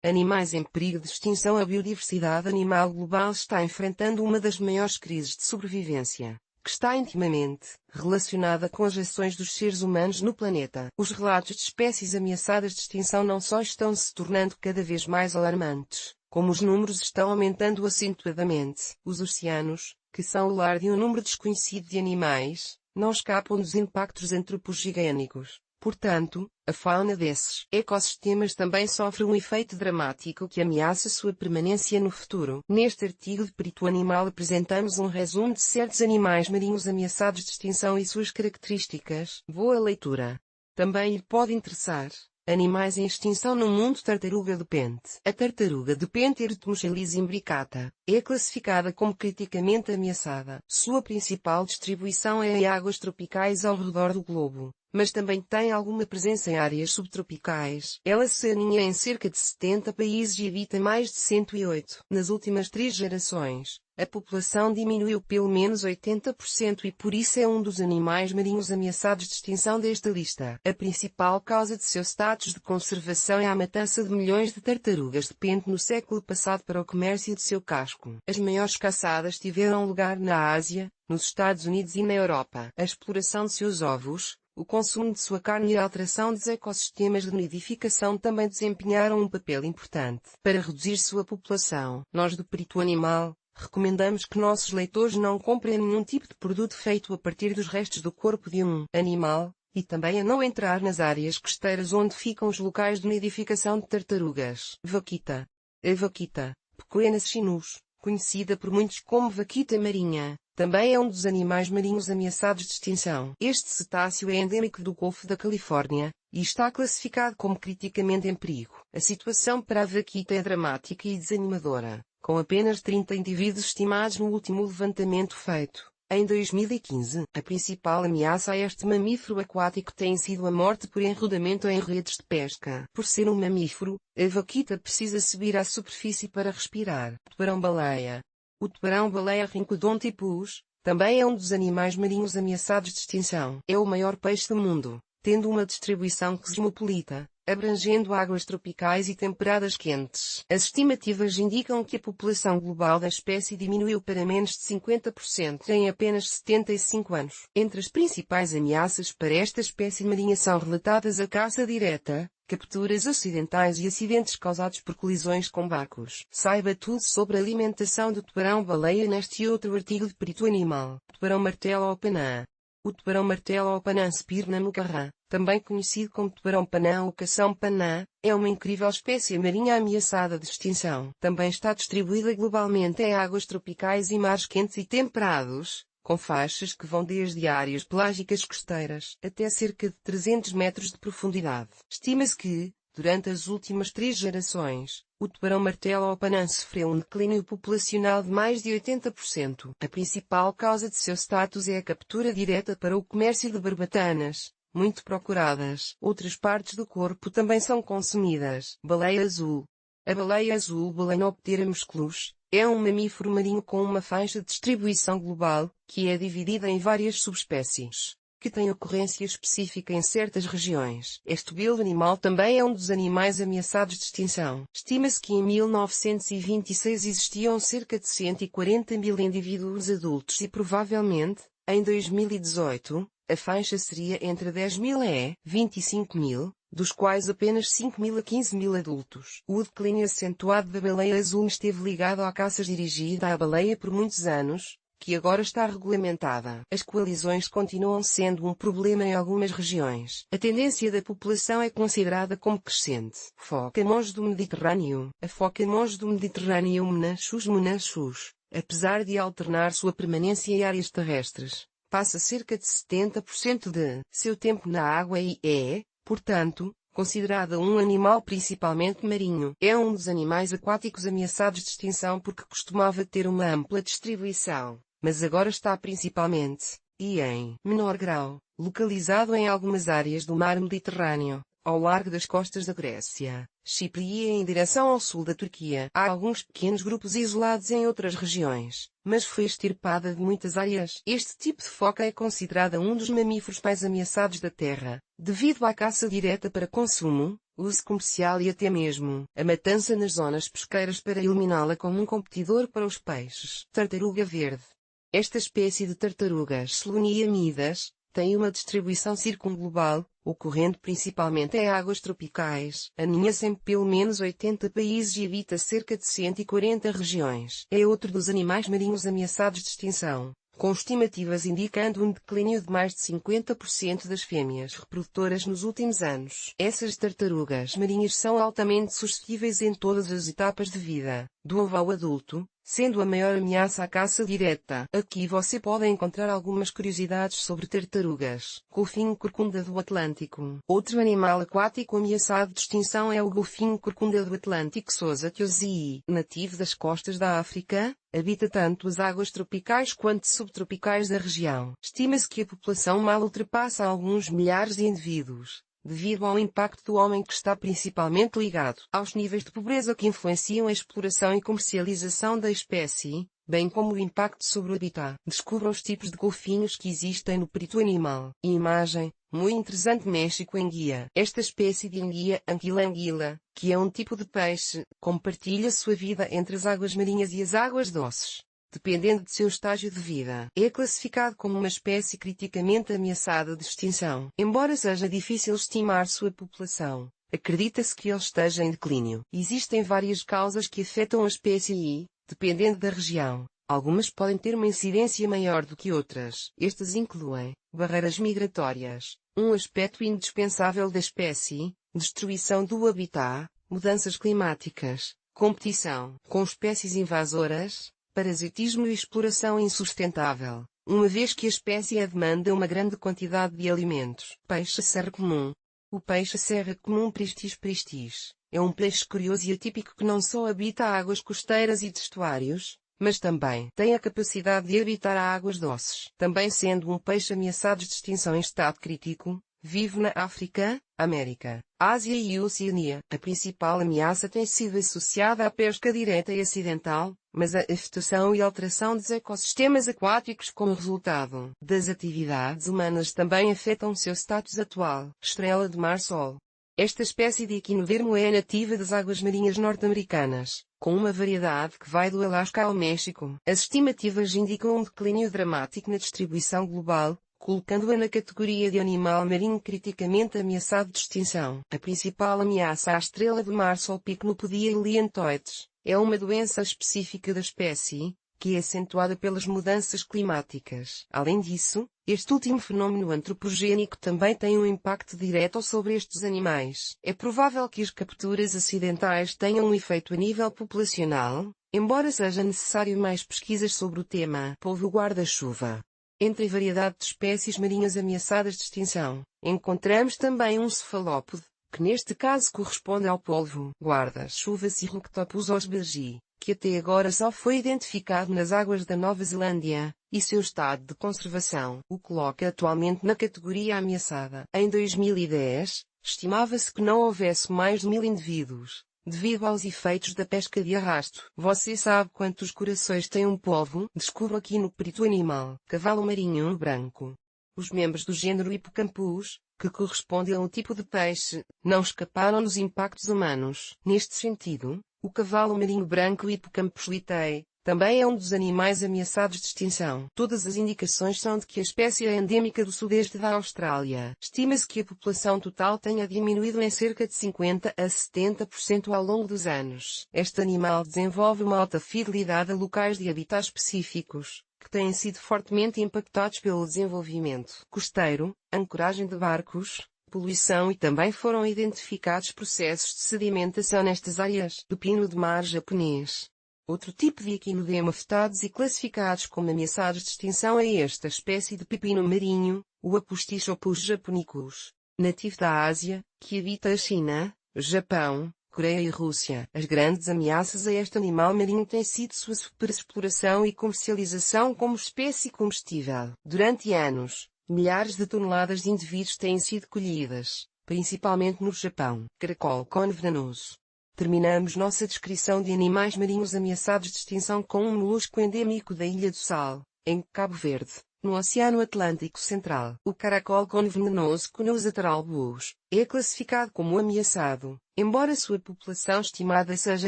Animais em perigo de extinção. A biodiversidade animal global está enfrentando uma das maiores crises de sobrevivência, que está intimamente relacionada com as ações dos seres humanos no planeta. Os relatos de espécies ameaçadas de extinção não só estão se tornando cada vez mais alarmantes, como os números estão aumentando acentuadamente. Os oceanos, que são o lar de um número desconhecido de animais, não escapam dos impactos antropogênicos. Portanto, a fauna desses ecossistemas também sofre um efeito dramático que ameaça sua permanência no futuro. Neste artigo de Perito Animal apresentamos um resumo de certos animais marinhos ameaçados de extinção e suas características. Boa leitura! Também lhe pode interessar: animais em extinção no mundo. Tartaruga de pente. A tartaruga de pente Erythromechelis imbricata é classificada como criticamente ameaçada. Sua principal distribuição é em águas tropicais ao redor do globo, mas também tem alguma presença em áreas subtropicais. Ela se aninha em cerca de 70 países e habita mais de 108. Nas últimas 3 gerações, a população diminuiu pelo menos 80% e por isso é um dos animais marinhos ameaçados de extinção desta lista. A principal causa de seu status de conservação é a matança de milhões de tartarugas de pente no século passado para o comércio de seu casco. As maiores caçadas tiveram lugar na Ásia, nos Estados Unidos e na Europa. A exploração de seus ovos, o consumo de sua carne e a alteração dos ecossistemas de nidificação também desempenharam um papel importante para reduzir sua população. Nós do Perito Animal recomendamos que nossos leitores não comprem nenhum tipo de produto feito a partir dos restos do corpo de um animal, e também a não entrar nas áreas costeiras onde ficam os locais de nidificação de tartarugas. Vaquita. A vaquita, Pequena chinus, conhecida por muitos como vaquita marinha, também é um dos animais marinhos ameaçados de extinção. Este cetáceo é endêmico do Golfo da Califórnia, e está classificado como criticamente em perigo. A situação para a vaquita é dramática e desanimadora, com apenas 30 indivíduos estimados no último levantamento feito em 2015. A principal ameaça a este mamífero aquático tem sido a morte por enrodamento em redes de pesca. Por ser um mamífero, a vaquita precisa subir à superfície para respirar. Tubarão-baleia. O tubarão-baleia Rhincodontypus também é um dos animais marinhos ameaçados de extinção. É o maior peixe do mundo, tendo uma distribuição cosmopolita, abrangendo águas tropicais e temperadas quentes. As estimativas indicam que a população global da espécie diminuiu para menos de 50% em apenas 75 anos. Entre as principais ameaças para esta espécie marinha são relatadas a caça direta, capturas acidentais e acidentes causados por colisões com barcos. Saiba tudo sobre a alimentação do tubarão-baleia neste e outro artigo de Perito Animal. Tubarão-martelo ou panã. O tubarão-martelo ou panã Spirna mucarrã, também conhecido como tubarão-panã ou cação-panã, é uma incrível espécie marinha ameaçada de extinção. Também está distribuída globalmente em águas tropicais e mares quentes e temperados, com faixas que vão desde áreas pelágicas costeiras até cerca de 300 metros de profundidade. Estima-se que, durante as últimas 3 gerações, o tubarão-martelo ou panã sofreu um declínio populacional de mais de 80%. A principal causa de seu status é a captura direta para o comércio de barbatanas, muito procuradas. Outras partes do corpo também são consumidas. Baleia azul. A baleia azul Balaenoptera musculus é um mamífero marinho com uma faixa de distribuição global, que é dividida em várias subespécies, que tem ocorrência específica em certas regiões. Este belo animal também é um dos animais ameaçados de extinção. Estima-se que em 1926 existiam cerca de 140 mil indivíduos adultos e provavelmente, em 2018, a faixa seria entre 10 mil e 25 mil, dos quais apenas 5 mil a 15 mil adultos. O declínio acentuado da baleia azul esteve ligado à caça dirigida à baleia por muitos anos, que agora está regulamentada. As coalizões continuam sendo um problema em algumas regiões. A tendência da população é considerada como crescente. Foca monge do Mediterrâneo. A foca monge do Mediterrâneo Menachus, apesar de alternar sua permanência em áreas terrestres, passa cerca de 70% de seu tempo na água e é, portanto, considerada um animal principalmente marinho. É um dos animais aquáticos ameaçados de extinção porque costumava ter uma ampla distribuição, mas agora está principalmente, e em menor grau, localizado em algumas áreas do mar Mediterrâneo, ao largo das costas da Grécia, Chipre e em direção ao sul da Turquia. Há alguns pequenos grupos isolados em outras regiões, mas foi extirpada de muitas áreas. Este tipo de foca é considerada um dos mamíferos mais ameaçados da Terra, devido à caça direta para consumo, uso comercial e até mesmo a matança nas zonas pesqueiras para eliminá-la como um competidor para os peixes. Tartaruga verde. Esta espécie de tartarugas seloniamidas tem uma distribuição circunglobal, ocorrendo principalmente em águas tropicais. Aninha-se em pelo menos 80 países e habita cerca de 140 regiões. É outro dos animais marinhos ameaçados de extinção, com estimativas indicando um declínio de mais de 50% das fêmeas reprodutoras nos últimos anos. Essas tartarugas marinhas são altamente suscetíveis em todas as etapas de vida, do ovo ao adulto, sendo a maior ameaça a caça direta. Aqui você pode encontrar algumas curiosidades sobre tartarugas. Golfinho corcunda do Atlântico. Outro animal aquático ameaçado de extinção é o golfinho corcunda do Atlântico Sousa Teosii. Nativo das costas da África, habita tanto as águas tropicais quanto subtropicais da região. Estima-se que a população mal ultrapassa alguns milhares de indivíduos, devido ao impacto do homem que está principalmente ligado aos níveis de pobreza que influenciam a exploração e comercialização da espécie, bem como o impacto sobre o habitat. Descubra os tipos de golfinhos que existem no perito animal. Imagem, muito interessante. México enguia. Esta espécie de enguia, Anguilla anguilla, que é um tipo de peixe, compartilha sua vida entre as águas marinhas e as águas doces, dependendo de seu estágio de vida. É classificado como uma espécie criticamente ameaçada de extinção. Embora seja difícil estimar sua população, acredita-se que ele esteja em declínio. Existem várias causas que afetam a espécie e, dependendo da região, algumas podem ter uma incidência maior do que outras. Estas incluem barreiras migratórias, um aspecto indispensável da espécie, destruição do habitat, mudanças climáticas, competição com espécies invasoras, parasitismo e exploração insustentável, uma vez que a espécie demanda uma grande quantidade de alimentos. Peixe serra comum. O peixe serra comum Pristis pristis é um peixe curioso e atípico que não só habita águas costeiras e de estuários, mas também tem a capacidade de habitar águas doces. Também sendo um peixe ameaçado de extinção em estado crítico, vive na África, América, Ásia e Oceania. A principal ameaça tem sido associada à pesca direta e acidental, mas a afetação e alteração dos ecossistemas aquáticos como resultado das atividades humanas também afetam seu status atual. Estrela de mar-sol. Esta espécie de equinodermo é nativa das águas marinhas norte-americanas, com uma variedade que vai do Alasca ao México. As estimativas indicam um declínio dramático na distribuição global, colocando-a na categoria de animal marinho criticamente ameaçado de extinção. A principal ameaça à estrela de mar-sol Pycnopodia iliantoides é uma doença específica da espécie, que é acentuada pelas mudanças climáticas. Além disso, este último fenômeno antropogénico também tem um impacto direto sobre estes animais. É provável que as capturas acidentais tenham um efeito a nível populacional, embora seja necessário mais pesquisas sobre o tema. Polvo guarda-chuva. Entre a variedade de espécies marinhas ameaçadas de extinção, encontramos também um cefalópode, que neste caso corresponde ao polvo guarda-chuva Cirroctopus osbergi, que até agora só foi identificado nas águas da Nova Zelândia, e seu estado de conservação o coloca atualmente na categoria ameaçada. Em 2010, estimava-se que não houvesse mais de 1000 indivíduos, devido aos efeitos da pesca de arrasto. Você sabe quantos corações tem um polvo? Descubra aqui no perito animal. Cavalo marinho branco. Os membros do gênero Hippocampus, que correspondem a um tipo de peixe, não escaparam dos impactos humanos. Neste sentido, o cavalo marinho branco Hippocampus litei também é um dos animais ameaçados de extinção. Todas as indicações são de que a espécie é endêmica do sudeste da Austrália. Estima-se que a população total tenha diminuído em cerca de 50 a 70% ao longo dos anos. Este animal desenvolve uma alta fidelidade a locais de habitat específicos, que têm sido fortemente impactados pelo desenvolvimento costeiro, ancoragem de barcos, poluição e também foram identificados processos de sedimentação nestas áreas. Pepino de mar japonês. Outro tipo de equinodemo afetados e classificados como ameaçados de extinção é esta espécie de pepino marinho, o Apustichopus japonicus, nativo da Ásia, que habita a China, Japão, Coreia e Rússia. As grandes ameaças a este animal marinho têm sido sua superexploração e comercialização como espécie comestível. Durante anos, milhares de toneladas de indivíduos têm sido colhidas, principalmente no Japão. Caracol cone venenoso. Terminamos nossa descrição de animais marinhos ameaçados de extinção com um molusco endêmico da Ilha do Sal, em Cabo Verde. no Oceano Atlântico Central. O caracol venenoso Conus atralbus é classificado como ameaçado, embora sua população estimada seja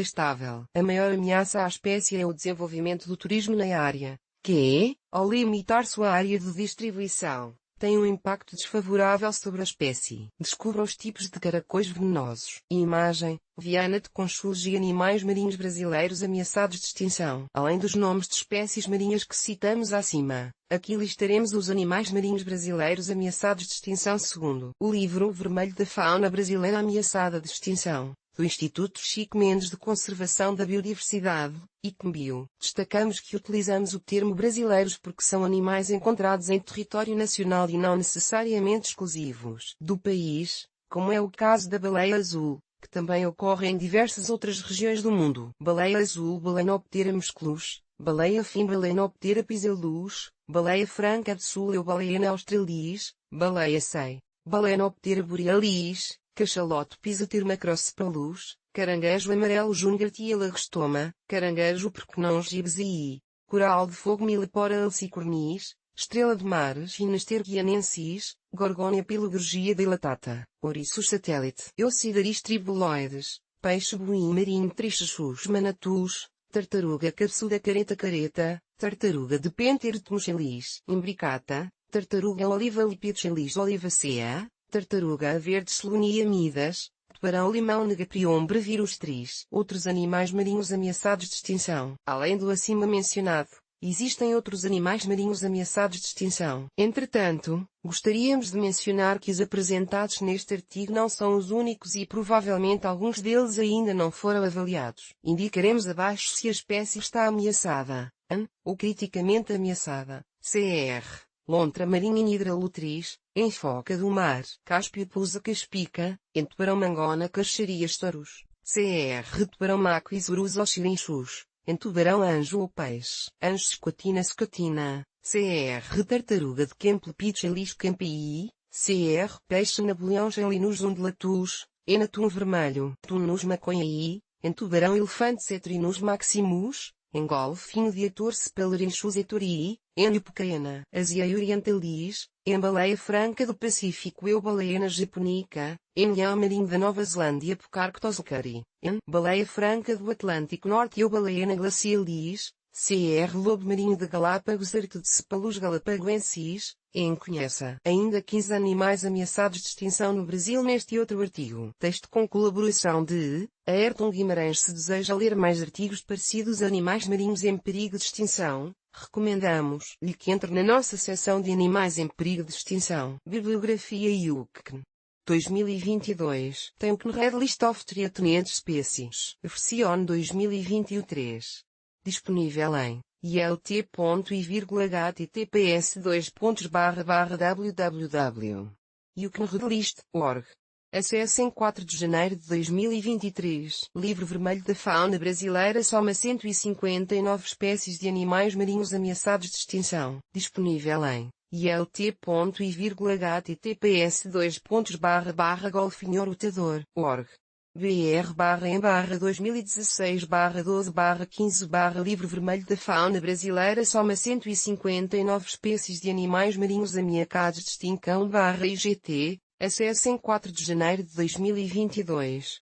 estável. A maior ameaça à espécie é o desenvolvimento do turismo na área, que, ao limitar sua área de distribuição, tem um impacto desfavorável sobre a espécie. Descubra os tipos de caracóis venenosos. Imagem: Viana de Conchulge e animais marinhos brasileiros ameaçados de extinção. Além dos nomes de espécies marinhas que citamos acima, aqui listaremos os animais marinhos brasileiros ameaçados de extinção segundo o Livro Vermelho da Fauna Brasileira Ameaçada de Extinção, do Instituto Chico Mendes de Conservação da Biodiversidade, ICMBio. Destacamos que utilizamos o termo brasileiros porque são animais encontrados em território nacional e não necessariamente exclusivos do país, como é o caso da baleia azul, que também ocorre em diversas outras regiões do mundo. Baleia azul Balaenoptera musculus, baleia fim Balaenoptera pisellus, baleia franca de sul Eubaleena australis, baleia sei, Balaenoptera borealis, cachalote Pisotermacrocephalus, caranguejo amarelo Jungartia lagrostoma, caranguejo Percnon gibsii, coral de fogo Millepora alcicornis, estrela de mares Ginaster guianensis, Gorgonia pilogorgia dilatata, ouriços satélite, Eucidaris tribuloides, peixe buim marinho Trichechus manatus, tartaruga capsuda careta, tartaruga de Pentertmuchelis, imbricata, tartaruga oliva Lipidochelis olivacea, tartaruga verde Slonia midas, tubarão-limão Negaprion brevirus tris. Outros animais marinhos ameaçados de extinção. Além do acima mencionado, existem outros animais marinhos ameaçados de extinção. Entretanto, gostaríamos de mencionar que os apresentados neste artigo não são os únicos e provavelmente alguns deles ainda não foram avaliados. Indicaremos abaixo se a espécie está ameaçada, ou criticamente ameaçada, CR. Lontra marinha Nidralutris, em foca do mar, Cáspio Pusa caspica, em tubarão Mangona Caxarias Taurus, CR tubarão Maco Isurus Oxilinchus, em tubarão anjo ou peixe, anjo scotina, CR tartaruga de Kemple Pichelis Campii, CR peixe Napoleão Gelinus undulatus, em atum vermelho, Tunus maconhaí, em tubarão elefante Cetrinus maximus, em golfinho de ator Cephalerinchus etorii, em Hipocaena, Asia orientalis, em baleia franca do Pacífico Eubaleena japonica, em leão marinho da Nova Zelândia Pocarctos ocari, em baleia franca do Atlântico Norte Eubaleena glacialis, CR lobo marinho de Galápagos Artocephalus galapagoensis, em conheça ainda 15 animais ameaçados de extinção no Brasil neste outro artigo. Texto com colaboração de Ayrton Guimarães. Se deseja ler mais artigos parecidos a animais marinhos em perigo de extinção, recomendamos-lhe que entre na nossa seção de animais em perigo de extinção. Bibliografia UCCN 2022. Tem o Red List of Threatened Species. Versão 2023. Disponível em ilt.www.ucnredlist.org. Acesso em 4 de janeiro de 2023. Livro Vermelho da Fauna Brasileira soma 159 espécies de animais marinhos ameaçados de extinção. Disponível em ilt.golfinhorotador.org. BR/em/2016/12/15/ Livro Vermelho da Fauna Brasileira soma 159 espécies de animais marinhos ameaçados de extinção/IGT, acesso em 4 de janeiro de 2022.